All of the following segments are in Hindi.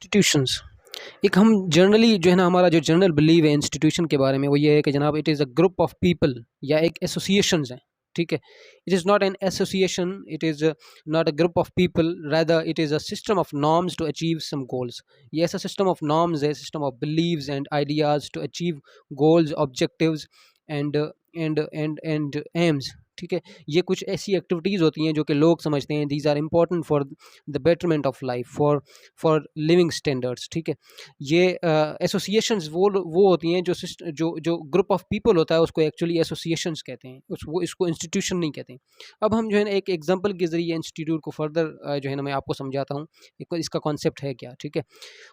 इंस्टीट्यूशंस एक हम जनरली जो है ना हमारा जो जनरल बिलीव है इंस्टीट्यूशन के बारे में वो ये है कि जनाब it is a group of people या एक एसोसिएशंस हैं। ठीक है, it is not an association, it is not a group of people, rather it is a system of norms to achieve some goals. ये ऐसा सिस्टम ऑफ नॉर्म्स है, system of beliefs and ideas to achieve goals, objectives and aims. ठीक है, ये कुछ ऐसी एक्टिविटीज़ होती हैं जो कि लोग समझते हैं these are important for the betterment of life, for living standards. ठीक है, ये एसोसिएशंस वो होती हैं जो जो ग्रुप ऑफ पीपल होता है उसको एक्चुअली एसोसिएशंस कहते हैं, वो इसको इंस्टीट्यूशन नहीं कहते हैं। अब हम जो है ना एक एग्जांपल के ज़रिए इंस्टीट्यूट को फर्दर जो है ना मैं आपको समझाता हूँ इसका कॉन्सेप्ट है क्या। ठीक है,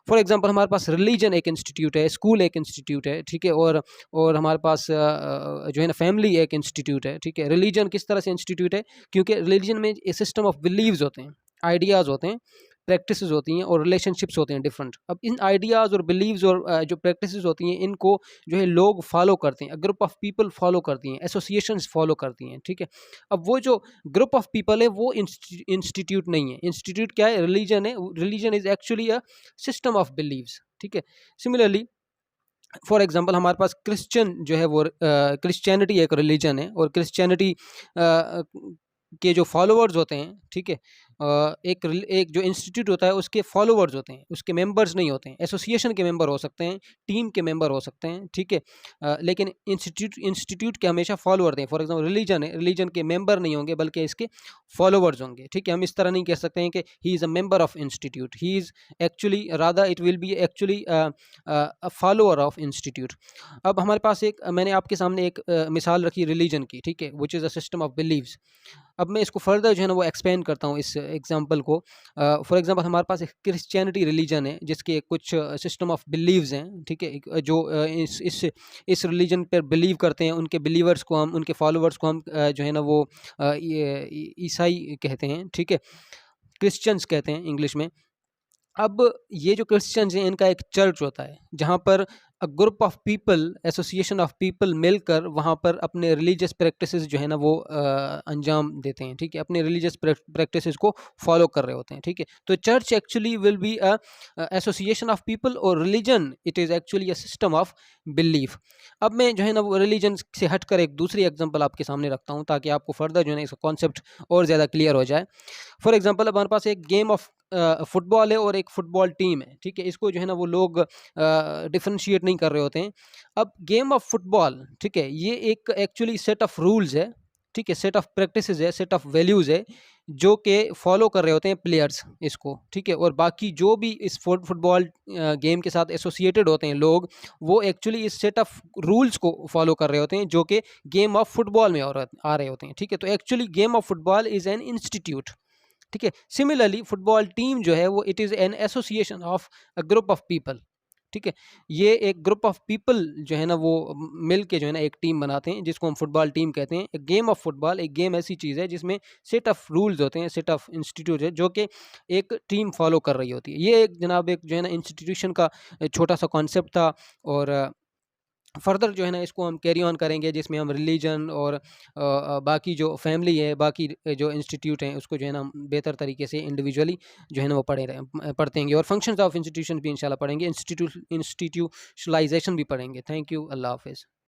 फॉर एग्जांपल हमारे पास रिलीजन एक इंस्टीट्यूट है, स्कूल एक इंस्टीट्यूट है। ठीक है, और हमारे पास जो है ना फैमिली एक इंस्टीट्यूट है। ठीक है, रिलीजन किस तरह से इंस्टीट्यूट है, क्योंकि रिलीजन में ए सिस्टम ऑफ बिलीव्स होते हैं, आइडियाज़ होते हैं, प्रैक्टिसेस होती हैं और रिलेशनशिप्स होते हैं डिफरेंट। अब इन आइडियाज़ और बिलीव्स और जो प्रैक्टिसेस होती हैं इनको जो है लोग फॉलो करते हैं, ग्रुप ऑफ पीपल फॉलो करती हैं, एसोसिएशंस फॉलो करती हैं। ठीक है, अब वो जो ग्रुप ऑफ पीपल है वो इंस्टीट्यूट नहीं है। इंस्टीट्यूट क्या है? रिलीजन है। Religion is actually a system of beliefs. ठीक है, सिमिलरली फॉर एग्जांपल हमारे पास क्रिश्चियन जो है वो क्रिश्चियनिटी एक रिलीजन है और क्रिश्चियनिटी के जो फॉलोअर्स होते हैं। ठीक है, एक जो इंस्टीट्यूट होता है उसके फॉलोअर्स होते हैं, उसके मेंबर्स नहीं होते हैं। एसोसिएशन के मेंबर हो सकते हैं, टीम के मेंबर हो सकते हैं। ठीक है, लेकिन इंस्टीट्यूट के हमेशा फॉलोअर हैं। फॉर एग्जांपल रिलीजन है, रिलीजन के मेंबर नहीं होंगे बल्कि इसके फॉलोअर्स होंगे। ठीक है, हम इस तरह नहीं कह सकते हैं कि he is a member of institute, he is actually rather it will be actually a follower of institute. अब हमारे पास एक मैंने आपके सामने एक मिसाल रखी रिलीजन की। ठीक है, which is a system of beliefs. अब मैं इसको फर्दर जो है ना वो एक्सपेंड करता हूँ इस एग्जांपल को। फॉर एग्जांपल हमारे पास एक क्रिश्चियनिटी रिलीजन है जिसके कुछ सिस्टम ऑफ बिलीव्स हैं। ठीक है, जो इस रिलीजन पर बिलीव करते हैं, उनके बिलीवर्स को हम, उनके फॉलोअर्स को हम जो है ना वो ईसाई कहते हैं। ठीक है, क्रिश्चियंस कहते हैं इंग्लिश में। अब ये जो क्रिश्चियंस हैं इनका एक चर्च होता है जहाँ पर group of people, association of people मिलकर वहाँ पर अपने रिलीजियस प्रैक्टिसेस जो है ना वो अंजाम देते हैं। ठीक है, अपने रिलीजियस प्रैक्टिसेस को फॉलो कर रहे होते हैं। ठीक है, तो church actually will be a association of people और religion it is actually a system of belief. अब मैं जो है ना वो रिलीजन से हटकर एक दूसरी एग्जांपल आपके सामने रखता हूँ ताकि आपको फर्दर जो है ना इसका कॉन्सेप्ट और ज़्यादा क्लियर हो जाए। फॉर एग्जांपल अब हमारे पास एक गेम ऑफ फुटबॉल है और एक फुटबॉल टीम है। ठीक है, इसको जो है ना वो लोग डिफरेंशिएट नहीं कर रहे होते हैं। अब गेम ऑफ फुटबॉल, ठीक है, ये एक एक्चुअली सेट ऑफ रूल्स है। ठीक है, सेट ऑफ प्रैक्टिसेस है, सेट ऑफ वैल्यूज़ है जो कि फॉलो कर रहे होते हैं प्लेयर्स इसको। ठीक है, और बाकी जो भी इस फुटबॉल गेम के साथ एसोसिएटेड होते हैं लोग, वो एक्चुअली इस सेट ऑफ रूल्स को फॉलो कर रहे होते हैं जो कि गेम ऑफ फुटबॉल में आ रहे होते हैं। ठीक है, तो actually game of football is an institute. ठीक है, सिमिलरली फुटबॉल टीम जो है वो it is an association of a group of people. ठीक है, ये एक ग्रुप ऑफ पीपल जो है ना वो मिल के जो है ना एक टीम बनाते हैं जिसको हम फुटबॉल टीम कहते हैं। एक गेम ऑफ फुटबॉल, एक गेम ऐसी चीज़ है जिसमें सेट ऑफ रूल्स होते हैं, सेट ऑफ इंस्टीट्यूट है जो कि एक टीम फॉलो कर रही होती है। ये एक जनाब एक जो है ना इंस्टीट्यूशन का छोटा सा कॉन्सेप्ट था और फर्दर जो है ना इसको हम कैरी ऑन करेंगे जिसमें हम रिलीजन और बाकी जो फैमिली है, बाकी जो इंस्टीट्यूट हैं उसको जो है ना हम बेहतर तरीके से इंडिविजुअली जो है ना वो पढ़ते हैं और फंक्शंस ऑफ इंस्टीट्यूशन भी इंशाल्लाह पढ़ेंगे, इंस्टीट्यूशनलाइजेशन भी पढ़ेंगे। थैंक यू, अल्लाह हाफिज़।